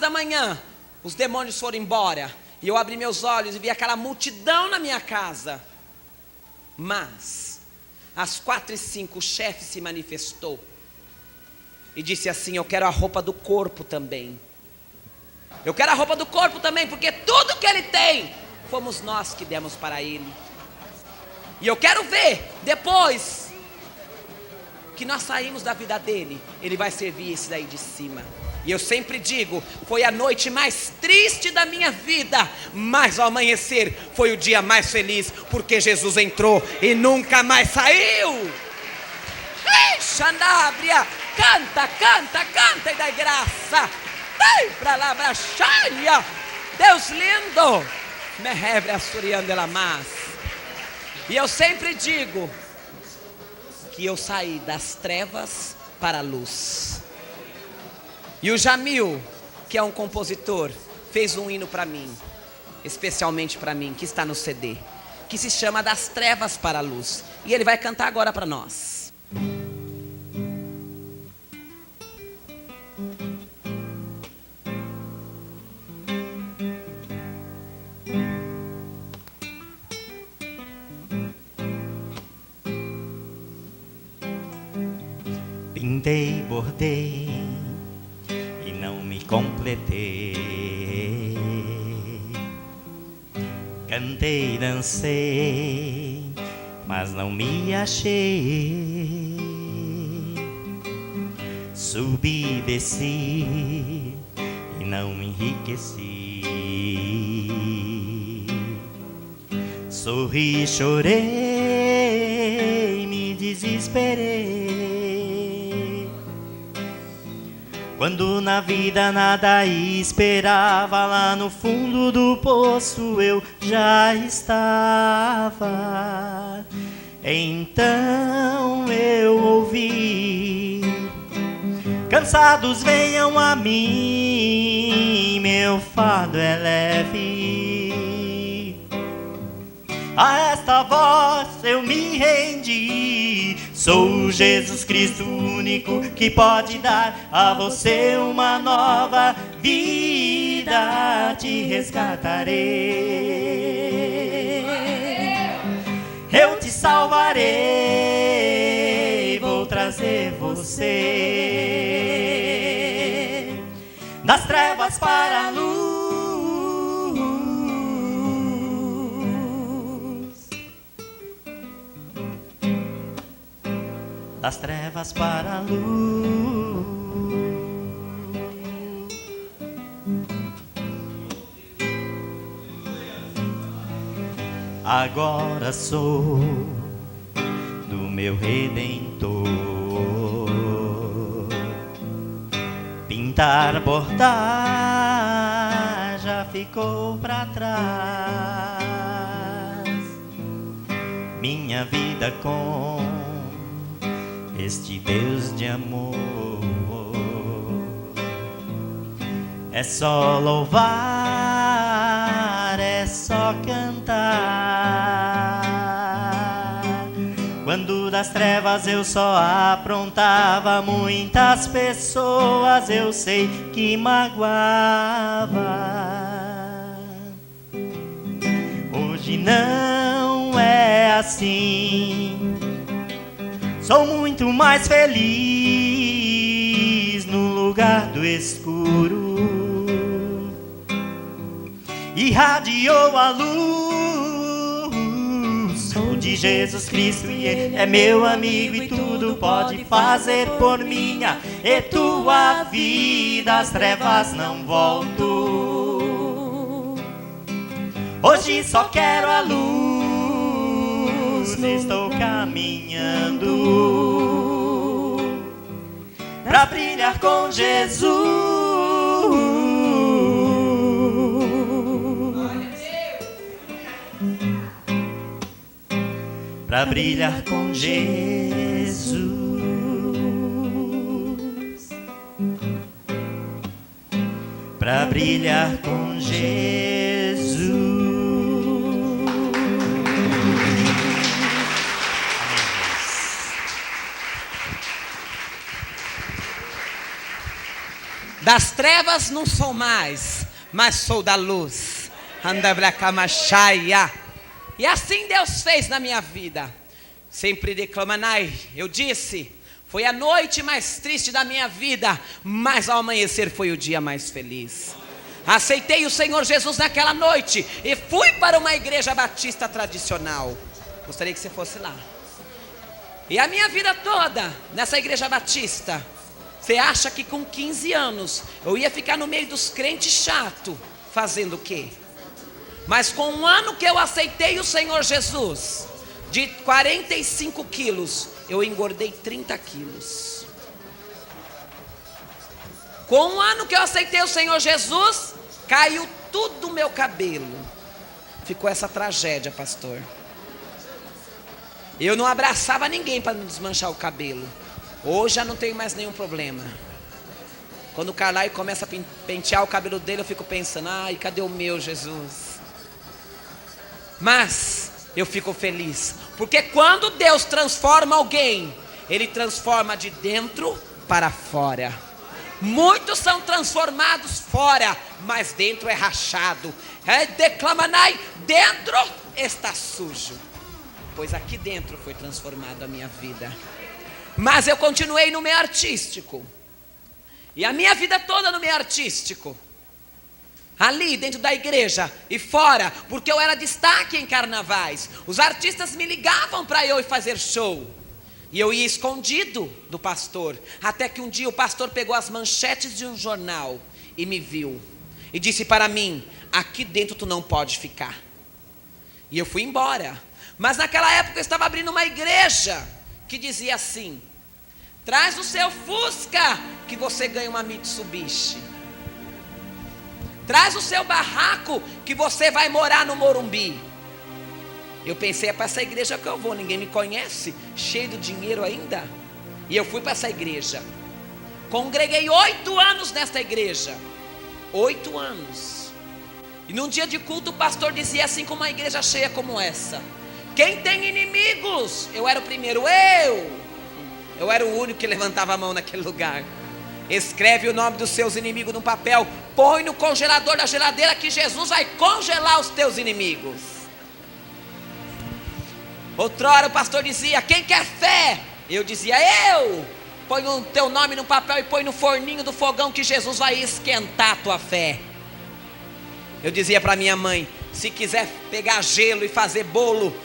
da manhã, os demônios foram embora. E eu abri meus olhos e vi aquela multidão na minha casa. Mas, às 4h05, o chefe se manifestou. E disse assim: eu quero a roupa do corpo também. Eu quero a roupa do corpo também, porque tudo que ele tem, fomos nós que demos para ele. E eu quero ver, depois que nós saímos da vida dele, ele vai servir esse daí de cima. E eu sempre digo, foi a noite mais triste da minha vida, mas ao amanhecer foi o dia mais feliz, porque Jesus entrou e nunca mais saiu. Ei, Xandábria, canta, canta, canta e dá graça. Vai pra lá, brachaia. Deus lindo. Mehebre assuriando ela mais. E eu sempre digo que eu saí das trevas para a luz. E o Jamil, que é um compositor, fez um hino para mim, especialmente para mim, que está no CD, que se chama Das Trevas para a Luz. E ele vai cantar agora para nós. Pintei, bordei e não me completei. Cantei, dancei, mas não me achei. Subi, desci e não me enriqueci. Sorri, chorei, me desesperei. Quando na vida nada esperava, lá no fundo do poço eu já estava. Então eu ouvi: cansados venham a mim, meu fardo é leve. A esta voz eu me rendi. Sou Jesus Cristo, o único que pode dar a você uma nova vida. Te resgatarei, eu te salvarei, vou trazer você das trevas para a luz. Das trevas para a luz. Agora sou do meu Redentor. Pintar, bordar já ficou pra trás. Minha vida com este Deus de amor é só louvar, é só cantar. Quando das trevas eu só aprontava, muitas pessoas eu sei que magoava. Hoje não é assim. Sou muito mais feliz no lugar do escuro. Irradiou a luz. Sou de Jesus Cristo e Ele é meu amigo e tudo pode fazer por minha e tua vida. As trevas não volto. Hoje só quero a luz. Estou caminhando pra brilhar com Jesus, pra brilhar com Jesus, pra brilhar com Jesus. Das trevas não sou mais, mas sou da luz. E assim Deus fez na minha vida. Sempre declamanai. Eu disse, foi a noite mais triste da minha vida, mas ao amanhecer foi o dia mais feliz. Aceitei o Senhor Jesus naquela noite e fui para uma igreja batista tradicional. Gostaria que você fosse lá. E a minha vida toda nessa igreja batista, você acha que com 15 anos eu ia ficar no meio dos crentes chato, fazendo o quê? Mas com um ano que eu aceitei o Senhor Jesus, de 45 quilos, eu engordei 30 quilos. Com um ano que eu aceitei o Senhor Jesus, caiu tudo o meu cabelo. Ficou essa tragédia, pastor. Eu não abraçava ninguém para não desmanchar o cabelo. Hoje já não tenho mais nenhum problema. Quando o Carlai começa a pentear o cabelo dele, eu fico pensando, ai, cadê o meu Jesus? Mas eu fico feliz, porque quando Deus transforma alguém, Ele transforma de dentro para fora. Muitos são transformados fora, mas dentro é rachado. Declamanai, dentro está sujo, pois aqui dentro foi transformada a minha vida. Mas eu continuei no meio artístico, e a minha vida toda no meio artístico, ali dentro da igreja e fora, porque eu era destaque em carnavais. Os artistas me ligavam para eu ir fazer show, e eu ia escondido do pastor, até que um dia o pastor pegou as manchetes de um jornal e me viu, e disse para mim, aqui dentro tu não pode ficar. E eu fui embora. Mas naquela época eu estava abrindo uma igreja que dizia assim, traz o seu Fusca que você ganha uma Mitsubishi. Traz o seu barraco que você vai morar no Morumbi. Eu pensei, é para essa igreja que eu vou, ninguém me conhece, cheio de dinheiro ainda. E eu fui para essa igreja. Congreguei 8 anos nesta igreja. 8 anos. E num dia de culto o pastor dizia assim, com uma igreja cheia como essa, quem tem inimigos? Eu era o primeiro, eu era o único que levantava a mão naquele lugar. Escreve o nome dos seus inimigos no papel, põe no congelador da geladeira que Jesus vai congelar os teus inimigos. Outrora o pastor dizia, quem quer fé? Eu dizia, eu. Põe o teu nome no papel e põe no forninho do fogão que Jesus vai esquentar a tua fé. Eu dizia para minha mãe, se quiser pegar gelo e fazer bolo,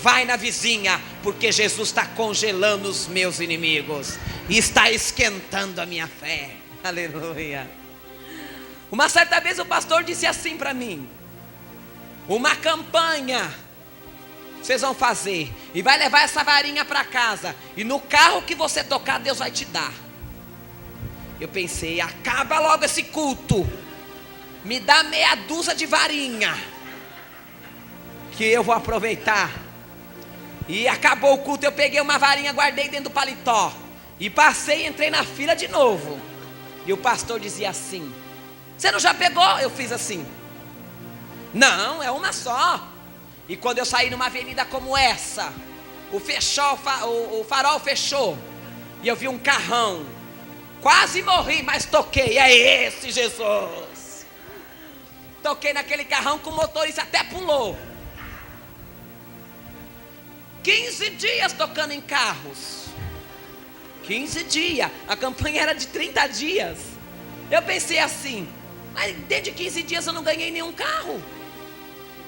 vai na vizinha, porque Jesus está congelando os meus inimigos e está esquentando a minha fé. Aleluia. Uma certa vez o pastor disse assim para mim, uma campanha vocês vão fazer, e vai levar essa varinha para casa, e no carro que você tocar, Deus vai te dar. Eu pensei, acaba logo esse culto, me dá meia dúzia de varinha, que eu vou aproveitar. E acabou o culto, eu peguei uma varinha, guardei dentro do paletó, e passei e entrei na fila de novo. E o pastor dizia assim, você não já pegou? Eu fiz assim, não, é uma só. E quando eu saí numa avenida como essa, o farol fechou, e eu vi um carrão, quase morri, mas toquei, é esse Jesus. Toquei naquele carrão que o motorista até pulou. 15 dias tocando em carros. 15 dias, a campanha era de 30 dias. Eu pensei assim, mas dentro de 15 dias eu não ganhei nenhum carro.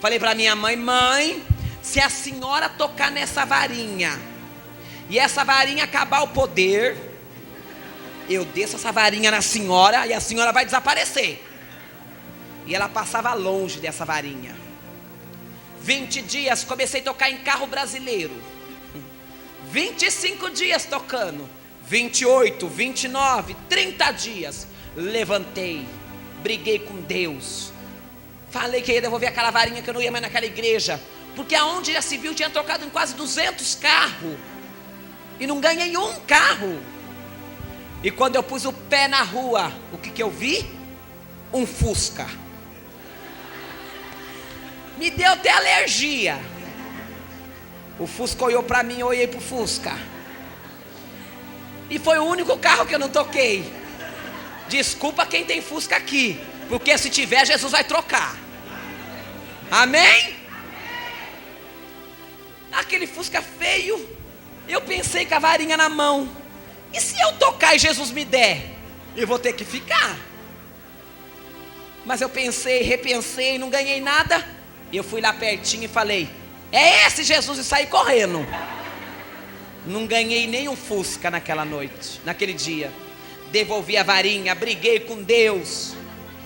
Falei para minha mãe, mãe, se a senhora tocar nessa varinha, e essa varinha acabar o poder, eu desço essa varinha na senhora, e a senhora vai desaparecer. E ela passava longe dessa varinha. 20 dias, comecei a tocar em carro brasileiro. 25 dias tocando. 28, 29, 30 dias. Levantei, briguei com Deus. Falei que ia devolver aquela varinha, que eu não ia mais naquela igreja. Porque aonde já se viu, tinha trocado em quase 200 carros. E não ganhei um carro. E quando eu pus o pé na rua, o que eu vi? Um Fusca. Me deu até alergia. O Fusca olhou para mim, eu olhei para o Fusca. E foi o único carro que eu não toquei. Desculpa quem tem Fusca aqui, porque se tiver, Jesus vai trocar. Amém? Aquele Fusca feio, eu pensei com a varinha na mão, e se eu tocar e Jesus me der, eu vou ter que ficar. Mas eu pensei, repensei, não ganhei nada. Eu fui lá pertinho e falei: é esse Jesus, e saí correndo. Não ganhei nem um Fusca naquela noite, naquele dia. Devolvi a varinha, briguei com Deus.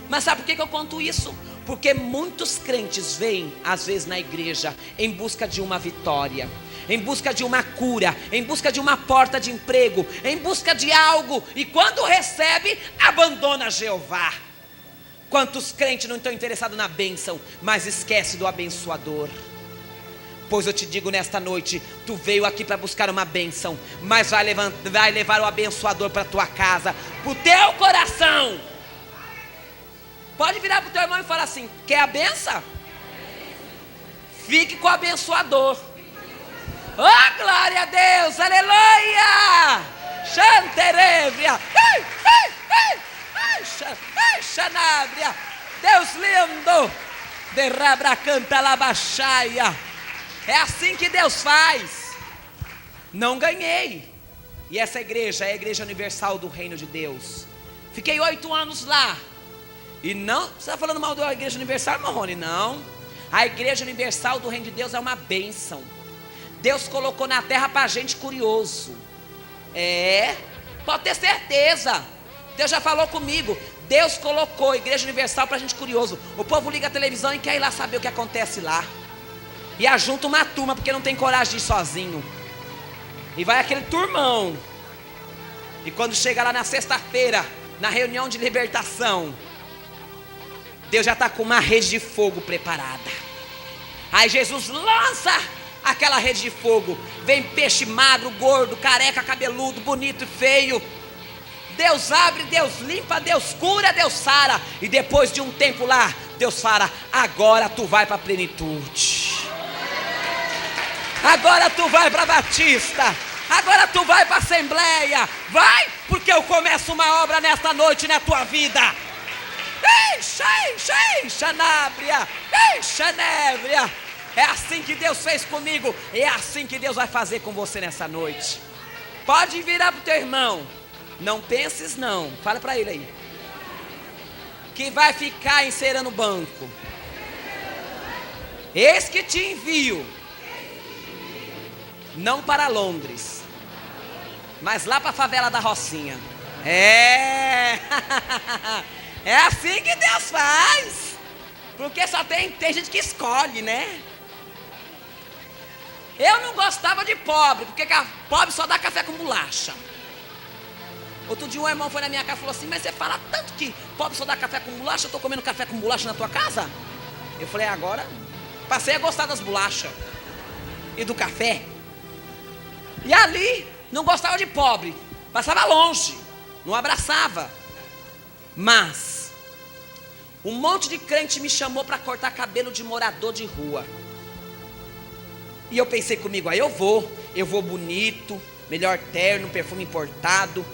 Mas sabe por que eu conto isso? Porque muitos crentes vêm, às vezes, na igreja em busca de uma vitória, em busca de uma cura, em busca de uma porta de emprego, em busca de algo, e quando recebe, abandona Jeová. Quantos crentes não estão interessados na bênção, mas esquece do abençoador? Pois eu te digo nesta noite, tu veio aqui para buscar uma bênção, mas vai levar o abençoador para a tua casa, para o teu coração. Pode virar para o teu irmão e falar assim: quer a benção? Fique com o abençoador. Oh, glória a Deus, aleluia! Chanterevia, Xanábria, Deus lindo, derrabra canta labachaia. É assim que Deus faz. Não ganhei. E essa igreja é a Igreja Universal do Reino de Deus. Fiquei 8 anos lá. E não, você está falando mal da Igreja Universal, Marrone? Não. A Igreja Universal do Reino de Deus é uma bênção. Deus colocou na terra para gente curioso. Pode ter certeza. Deus já falou comigo. Deus colocou a Igreja Universal para gente curioso. O povo liga a televisão e quer ir lá saber o que acontece lá. E ajunta uma turma, porque não tem coragem de ir sozinho. E vai aquele turmão. E quando chega lá na sexta-feira, na reunião de libertação, Deus já está com uma rede de fogo preparada. Aí Jesus lança aquela rede de fogo. Vem peixe magro, gordo, careca, cabeludo, bonito e feio. Deus abre, Deus limpa, Deus cura, Deus sara. E depois de um tempo lá, Deus fala: agora tu vai para a plenitude. Agora tu vai para Batista. Agora tu vai para a Assembleia. Vai, porque eu começo uma obra nesta noite na tua vida. Xanábria, xanévria. É assim que Deus fez comigo. É assim que Deus vai fazer com você nessa noite. Pode virar para o teu irmão. Não penses não. Fala para ele aí. Que vai ficar encerando o banco. Eis que te envio. Não para Londres, mas lá para a favela da Rocinha. É assim que Deus faz. Porque só tem gente que escolhe, né? Eu não gostava de pobre, porque pobre só dá café com bolacha. Outro dia um irmão foi na minha casa e falou assim: mas você fala tanto que pobre só dá café com bolacha, eu estou comendo café com bolacha na tua casa? Eu falei: agora passei a gostar das bolachas e do café. E ali, não gostava de pobre, passava longe, não abraçava. Mas um monte de crente me chamou para cortar cabelo de morador de rua. E eu pensei comigo: aí eu vou bonito, melhor terno, perfume importado,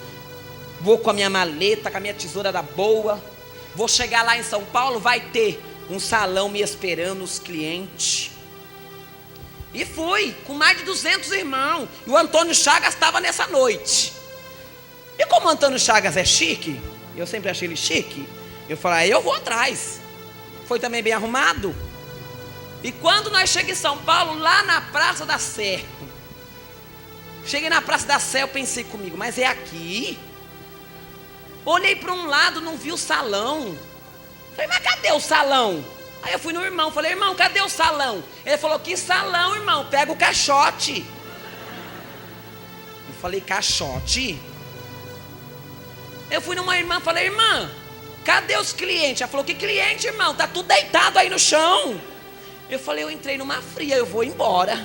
vou com a minha maleta, com a minha tesoura da boa. Vou chegar lá em São Paulo, vai ter um salão me esperando, os clientes. E fui, com mais de 200 irmãos. E o Antônio Chagas estava nessa noite. E como o Antônio Chagas é chique, eu sempre achei ele chique, eu falei: aí eu vou atrás. Foi também bem arrumado. E quando nós chegamos em São Paulo, lá na Praça da Sé, cheguei na Praça da Sé, eu pensei comigo: mas é aqui? Olhei para um lado, não vi o salão. Falei: mas cadê o salão? Aí eu fui no irmão, falei: irmão, cadê o salão? Ele falou: que salão, irmão? Pega o caixote. Eu falei: caixote? Eu fui numa irmã, falei: irmã, cadê os clientes? Ela falou: que cliente, irmão? Tá tudo deitado aí no chão. Eu falei: eu entrei numa fria, eu vou embora.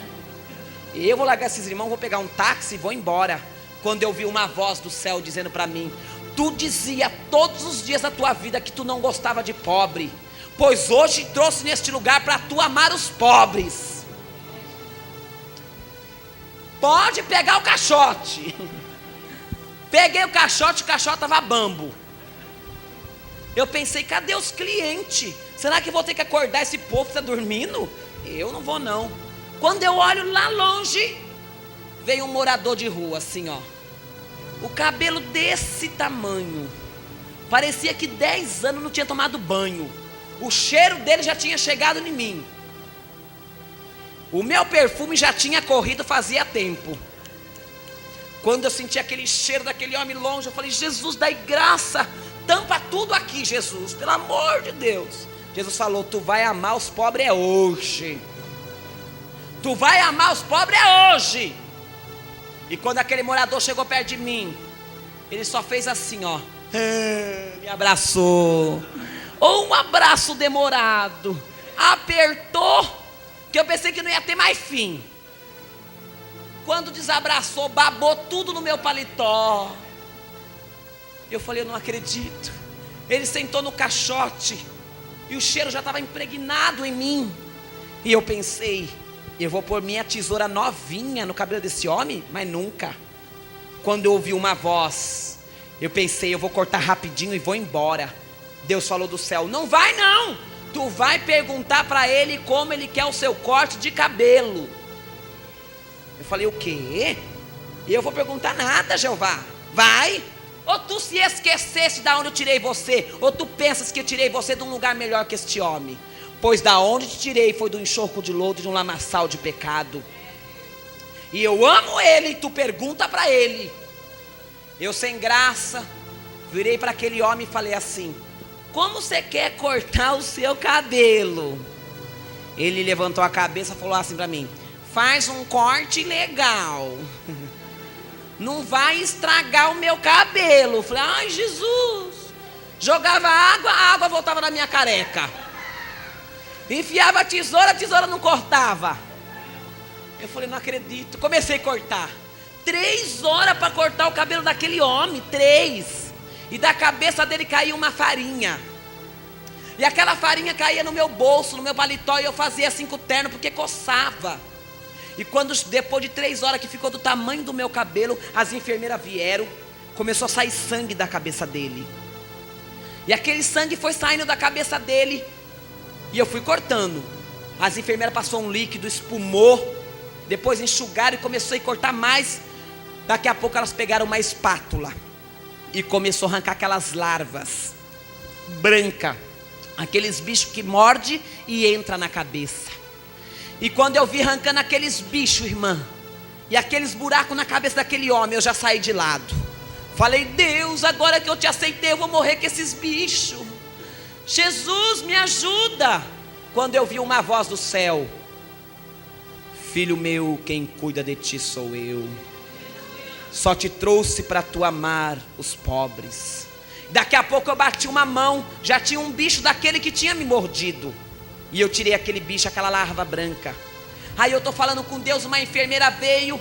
Eu vou largar esses irmãos, vou pegar um táxi e vou embora. Quando eu vi uma voz do céu dizendo para mim: tu dizia todos os dias da tua vida que tu não gostava de pobre, pois hoje trouxe neste lugar para tu amar os pobres. Pode pegar o caixote. Peguei o caixote estava bambo. Eu pensei, cadê os clientes? Será que vou ter que acordar esse povo que está dormindo? Eu não vou não. Quando eu olho lá longe, veio um morador de rua assim, ó. O cabelo desse tamanho. Parecia que 10 anos não tinha tomado banho. O cheiro dele já tinha chegado em mim. O meu perfume já tinha corrido fazia tempo. Quando eu senti aquele cheiro daquele homem longe, eu falei, Jesus, dai graça, tampa tudo aqui, Jesus, pelo amor de Deus. Jesus falou, tu vai amar os pobres é hoje. Tu vai amar os pobres é hoje. E quando aquele morador chegou perto de mim, ele só fez assim, ó, me abraçou. Ou um abraço demorado, apertou, que eu pensei que não ia ter mais fim. Quando desabraçou, babou tudo no meu paletó. Eu falei, eu não acredito. Ele sentou no caixote e o cheiro já estava impregnado em mim. E eu pensei, eu vou pôr minha tesoura novinha no cabelo desse homem? Mas nunca. Quando eu ouvi uma voz, eu pensei, eu vou cortar rapidinho e vou embora. Deus falou do céu, não vai não. Tu vai perguntar para ele como ele quer o seu corte de cabelo. Eu falei, o quê? Eu vou perguntar nada, Jeová. Vai. Ou tu se esquecesse de onde eu tirei você, ou tu pensas que eu tirei você de um lugar melhor que este homem. Pois da onde te tirei foi do enxurro de lodo, de um lamaçal de pecado. E eu amo ele, e tu pergunta para ele. Eu sem graça, virei para aquele homem e falei assim, como você quer cortar o seu cabelo? Ele levantou a cabeça e falou assim para mim, faz um corte legal. Não vai estragar o meu cabelo. Eu falei, ai Jesus. Jogava água, a água voltava na minha careca. Enfiava a tesoura não cortava. Eu falei, não acredito. Comecei a cortar. 3 horas para cortar o cabelo daquele homem. 3. E da cabeça dele caía uma farinha. E aquela farinha caía no meu bolso, no meu paletó. E eu fazia assim com o terno porque coçava. E quando depois de 3 horas que ficou do tamanho do meu cabelo, as enfermeiras vieram, começou a sair sangue da cabeça dele. E aquele sangue foi saindo da cabeça dele. E eu fui cortando. As enfermeiras passou um líquido, espumou. Depois enxugaram e começou a cortar mais. Daqui a pouco elas pegaram uma espátula e começou a arrancar aquelas larvas branca, aqueles bichos que morde e entra na cabeça. E quando eu vi arrancando aqueles bichos, irmã, e aqueles buracos na cabeça daquele homem, eu já saí de lado. Falei, Deus, agora que eu te aceitei, eu vou morrer com esses bichos. Jesus, me ajuda. Quando eu vi uma voz do céu, filho meu, quem cuida de ti sou eu. Só te trouxe para tu amar os pobres. Daqui a pouco eu bati uma mão, já tinha um bicho daquele que tinha me mordido. E eu tirei aquele bicho, aquela larva branca. Aí eu tô falando com Deus, uma enfermeira veio,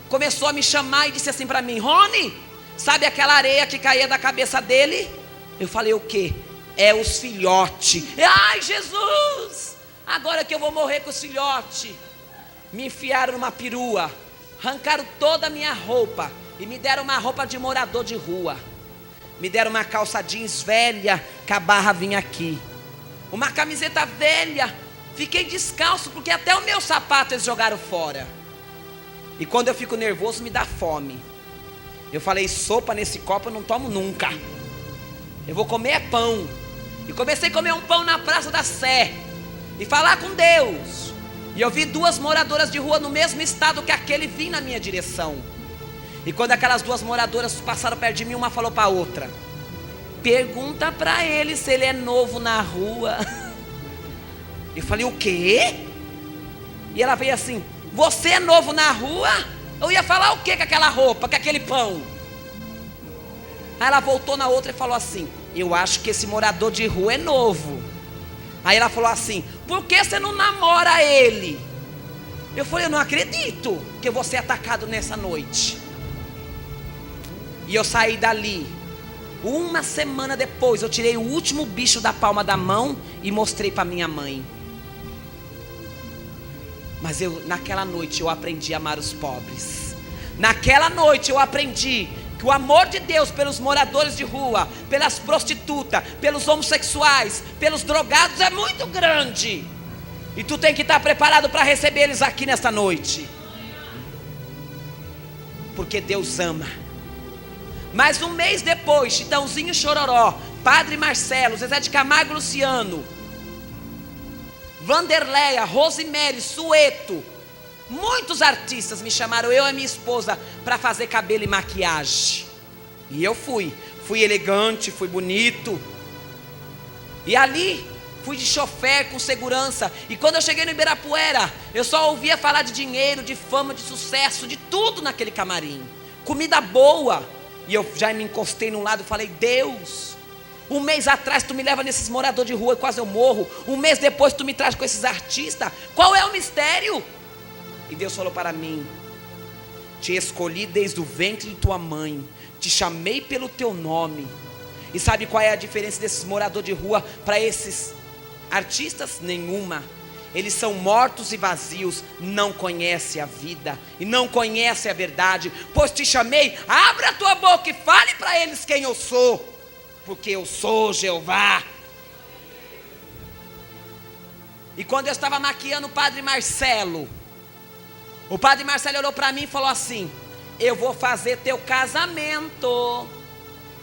começou a me chamar e disse assim para mim, Rony, sabe aquela areia que caía da cabeça dele? Eu falei, o quê? É os filhotes. Ai Jesus, agora que eu vou morrer com os filhotes. Me enfiaram numa perua, arrancaram toda a minha roupa e me deram uma roupa de morador de rua. Me deram uma calça jeans velha, que a barra vinha aqui. Uma camiseta velha. Fiquei descalço porque até o meu sapato eles jogaram fora. E quando eu fico nervoso me dá fome. Eu falei, sopa nesse copo eu não tomo nunca. Eu vou comer pão. E comecei a comer um pão na Praça da Sé e falar com Deus. E eu vi 2 moradoras de rua no mesmo estado que aquele vir na minha direção. E quando aquelas 2 moradoras passaram perto de mim, uma falou para a outra, pergunta para ele se ele é novo na rua. Eu falei, o quê? E ela veio assim, você é novo na rua? Eu ia falar o quê com aquela roupa, com aquele pão? Aí ela voltou na outra e falou assim, eu acho que esse morador de rua é novo. Aí ela falou assim, por que você não namora ele? Eu falei, eu não acredito que eu vou ser atacado nessa noite. E eu saí dali. Uma semana depois eu tirei o último bicho da palma da mão e mostrei para minha mãe. Mas naquela noite eu aprendi a amar os pobres. Naquela noite eu aprendi que o amor de Deus pelos moradores de rua, pelas prostitutas, pelos homossexuais, pelos drogados é muito grande. E tu tem que estar preparado para receber eles aqui nesta noite. Porque Deus ama. Mas um mês depois, Chitãozinho Chororó, Padre Marcelo, Zezé de Camargo Luciano, Vanderleia, Rosemary, Sueto, muitos artistas me chamaram, eu e a minha esposa, para fazer cabelo e maquiagem. E eu fui elegante, fui bonito. E ali, fui de chofer com segurança. E quando eu cheguei no Ibirapuera, eu só ouvia falar de dinheiro, de fama, de sucesso, de tudo naquele camarim. Comida boa. E eu já me encostei num lado e falei: Deus, um mês atrás tu me leva nesses moradores de rua e quase eu morro. Um mês depois tu me traz com esses artistas. Qual é o mistério? E Deus falou para mim: te escolhi desde o ventre de tua mãe, te chamei pelo teu nome. E sabe qual é a diferença desses moradores de rua para esses artistas? Nenhuma. Eles são mortos e vazios, não conhecem a vida e não conhecem a verdade. Pois te chamei, abra a tua boca e fale para eles quem eu sou, porque eu sou Jeová. E quando eu estava maquiando o Padre Marcelo, o Padre Marcelo olhou para mim e falou assim: eu vou fazer teu casamento.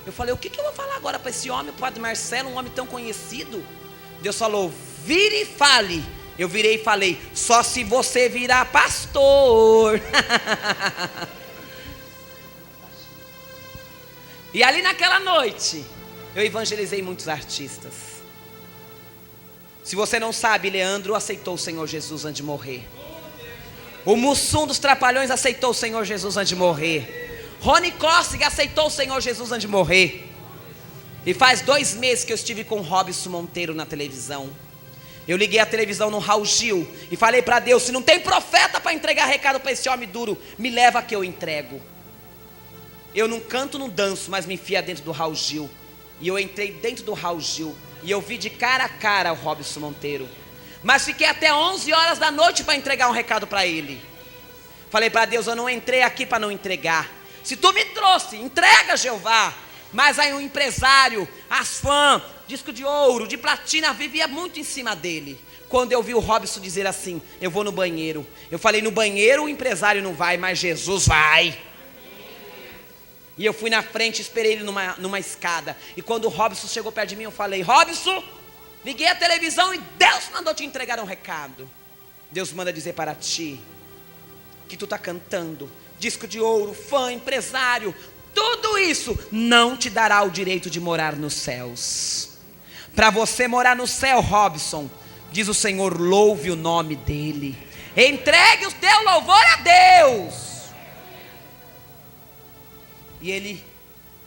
Eu falei: o que eu vou falar agora para esse homem, o Padre Marcelo, um homem tão conhecido? Deus falou: vire e fale. Eu virei e falei: só se você virar pastor. E ali naquela noite, eu evangelizei muitos artistas. Se você não sabe, Leandro aceitou o Senhor Jesus antes de morrer. O Mussum dos Trapalhões aceitou o Senhor Jesus antes de morrer. Rony Cócega aceitou o Senhor Jesus antes de morrer. E faz 2 meses que eu estive com o Robson Monteiro na televisão. Eu liguei a televisão no Raul Gil e falei para Deus: se não tem profeta para entregar recado para esse homem duro, me leva que eu entrego. Eu não canto, não danço, mas me enfia dentro do Raul Gil. E eu entrei dentro do Raul Gil e eu vi de cara a cara o Robson Monteiro. Mas fiquei até 11 horas da noite para entregar um recado para ele. Falei para Deus: eu não entrei aqui para não entregar. Se tu me trouxe, entrega, Jeová. Mas aí o empresário, as fãs, disco de ouro, de platina, vivia muito em cima dele. Quando eu vi o Robson dizer assim: eu vou no banheiro. Eu falei: no banheiro o empresário não vai, mas Jesus vai. E eu fui na frente, esperei ele numa escada. E quando o Robson chegou perto de mim, eu falei: Robson, liguei a televisão e Deus mandou te entregar um recado. Deus manda dizer para ti que tu está cantando, disco de ouro, fã, empresário, tudo isso não te dará o direito de morar nos céus. Para você morar no céu, Robson, diz o Senhor, louve o nome dEle. Entregue o teu louvor a Deus. E ele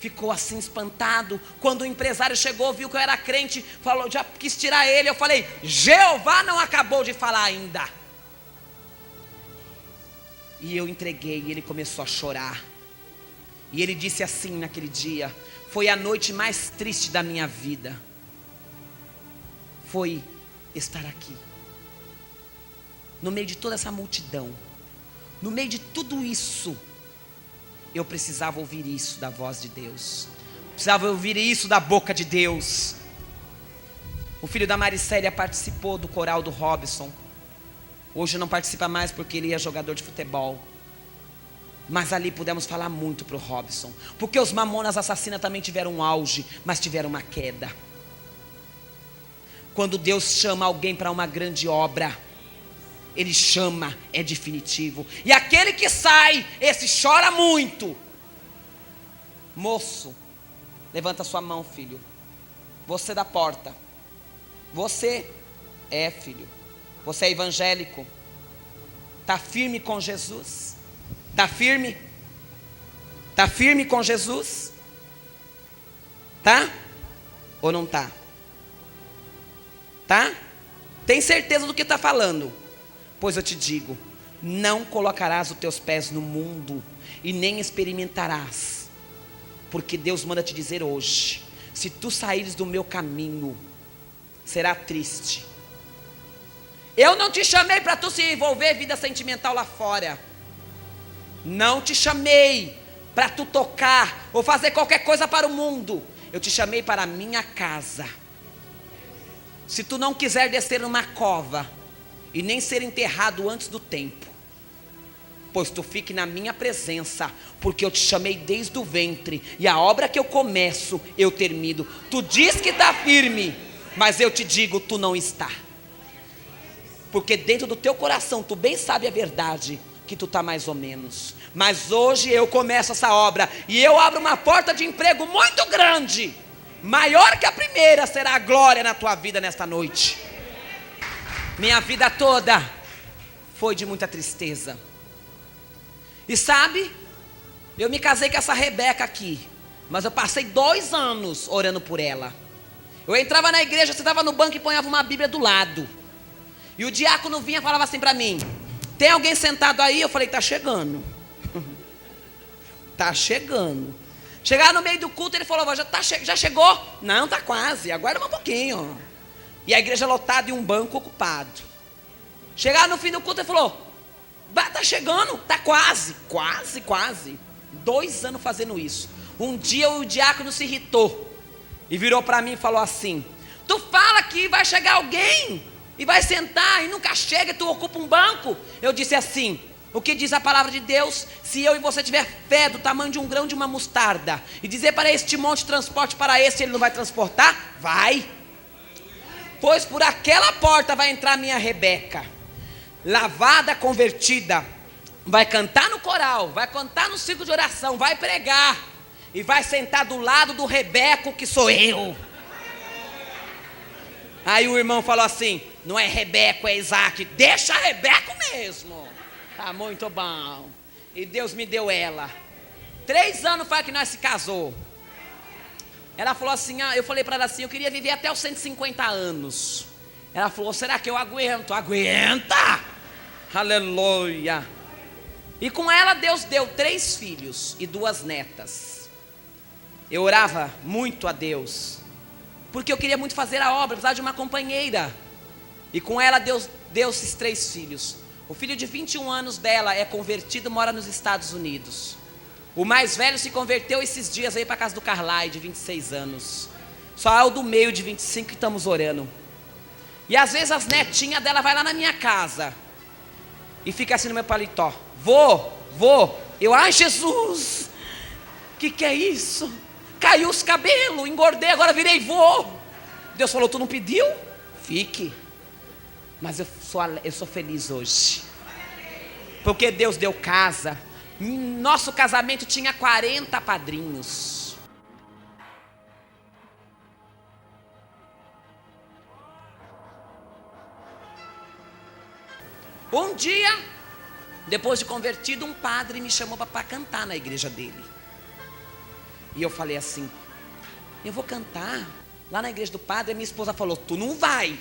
ficou assim espantado. Quando o empresário chegou, viu que eu era crente, falou, já quis tirar ele. Eu falei: Jeová não acabou de falar ainda. E eu entreguei e ele começou a chorar. E ele disse assim naquele dia: foi a noite mais triste da minha vida. Foi estar aqui, no meio de toda essa multidão, no meio de tudo isso. Eu precisava ouvir isso da voz de Deus, precisava ouvir isso da boca de Deus. O filho da Maricélia participou do coral do Robson. Hoje não participa mais porque ele é jogador de futebol. Mas ali pudemos falar muito para o Robson, porque os Mamonas Assassinas também tiveram um auge, mas tiveram uma queda. Quando Deus chama alguém para uma grande obra, Ele chama, é definitivo. E aquele que sai, esse chora muito. Moço, levanta sua mão, filho. Você da porta. Você é, filho. Você é evangélico. Está firme com Jesus? Está firme? Está firme com Jesus? Tá? Ou não tá? Tá? Tem certeza do que está falando? Pois eu te digo: não colocarás os teus pés no mundo e nem experimentarás. Porque Deus manda te dizer hoje: se tu saíres do meu caminho, será triste. Eu não te chamei para tu se envolver em vida sentimental lá fora. Não te chamei para tu tocar ou fazer qualquer coisa para o mundo. Eu te chamei para a minha casa. Se tu não quiser descer numa cova e nem ser enterrado antes do tempo, pois tu fique na minha presença, porque eu te chamei desde o ventre, e a obra que eu começo, eu termino. Tu diz que está firme, mas eu te digo, tu não está. Porque dentro do teu coração, tu bem sabe a verdade, que tu está mais ou menos. Mas hoje eu começo essa obra, e eu abro uma porta de emprego muito grande, maior que a primeira. Será a glória na tua vida nesta noite. Minha vida toda foi de muita tristeza. E sabe, eu me casei com essa Rebeca aqui, mas eu passei 2 anos orando por ela. Eu entrava na igreja, sentava no banco e ponhava uma Bíblia do lado. E o diácono vinha e falava assim para mim: tem alguém sentado aí? Eu falei: tá chegando. Tá chegando. Chegar no meio do culto, ele falou: já chegou? Não, tá quase, aguarda um pouquinho. E a igreja lotada e um banco ocupado. Chegar no fim do culto, ele falou: tá chegando, tá quase. 2 anos fazendo isso. Um dia o diácono se irritou e virou para mim e falou assim: tu fala que vai chegar alguém e vai sentar e nunca chega, e tu ocupa um banco. Eu disse assim: o que diz a palavra de Deus? Se eu e você tiver fé do tamanho de um grão de uma mostarda, e dizer para este monte, transporte para esse, ele não vai transportar? Vai. Pois por aquela porta vai entrar minha Rebeca, lavada, convertida, vai cantar no coral, vai cantar no círculo de oração, vai pregar, e vai sentar do lado do Rebeco, que sou eu. Aí o irmão falou assim: não é Rebeco, é Isaac. Deixa Rebeco mesmo. Tá muito bom. E Deus me deu ela. 3 anos foi que nós se casou. Ela falou assim, eu falei para ela assim: eu queria viver até os 150 anos. Ela falou: será que eu aguento? Aguenta! Aleluia! E com ela Deus deu 3 filhos e 2 netas. Eu orava muito a Deus, porque eu queria muito fazer a obra, precisava de uma companheira. E com ela Deus deu esses 3 filhos. O filho de 21 anos dela é convertido, mora nos Estados Unidos. O mais velho se converteu esses dias aí para a casa do Carlai, de 26 anos. Só é o do meio, de 25, que estamos orando. E às vezes as netinhas dela vai lá na minha casa e fica assim no meu paletó: vou. Eu: ai, Jesus, que é isso? Caiu os cabelos, engordei, agora virei vô. Deus falou: tu não pediu? Fique. Mas eu sou feliz hoje, porque Deus deu casa. Nosso casamento tinha 40 padrinhos. Um dia, depois de convertido, um padre me chamou para cantar na igreja dele. E eu falei assim: eu vou cantar lá na igreja do padre. E minha esposa falou: tu não vai.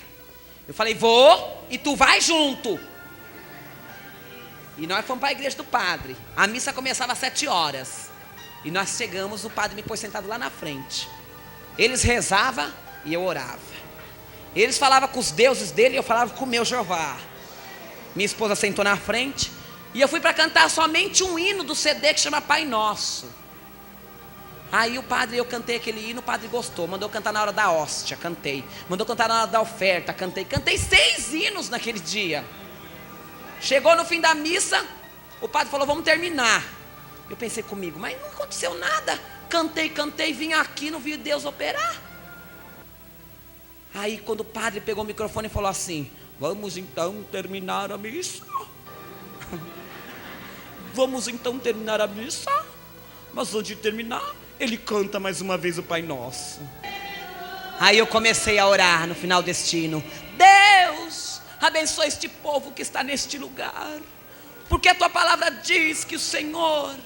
Eu falei: vou, e tu vai junto. E nós fomos para a igreja do padre. A missa começava às 7 horas. E nós chegamos, o padre me pôs sentado lá na frente. Eles rezavam e eu orava. Eles falavam com os deuses dele e eu falava com o meu Jeová. Minha esposa sentou na frente. E eu fui para cantar somente um hino do CD que chama Pai Nosso. Aí o padre, eu cantei aquele hino, o padre gostou. Mandou cantar na hora da hóstia, cantei. Mandou cantar na hora da oferta, cantei. Cantei 6 hinos naquele dia. Chegou no fim da missa, o padre falou: vamos terminar. Eu pensei comigo: mas não aconteceu nada. Cantei, vim aqui, não vi Deus operar. Aí quando o padre pegou o microfone e falou assim: vamos então terminar a missa. Vamos então terminar a missa. Mas antes de terminar, ele canta mais uma vez o Pai Nosso. Aí eu comecei a orar no final deste hino: Deus, abençoa este povo que está neste lugar, porque a tua palavra diz que o Senhor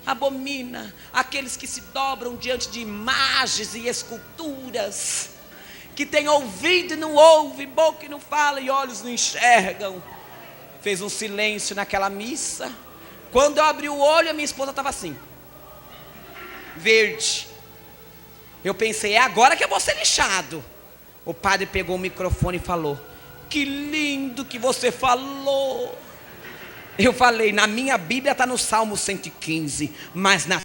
abomina aqueles que se dobram diante de imagens e esculturas, que tem ouvido e não ouve, boca e não fala e olhos não enxergam. Fez um silêncio naquela missa. Quando eu abri o olho, a minha esposa estava assim, verde. Eu pensei: é agora que eu vou ser lixado. O padre pegou o microfone e falou: que lindo que você falou. Eu falei, na minha Bíblia está no Salmo 115, mas na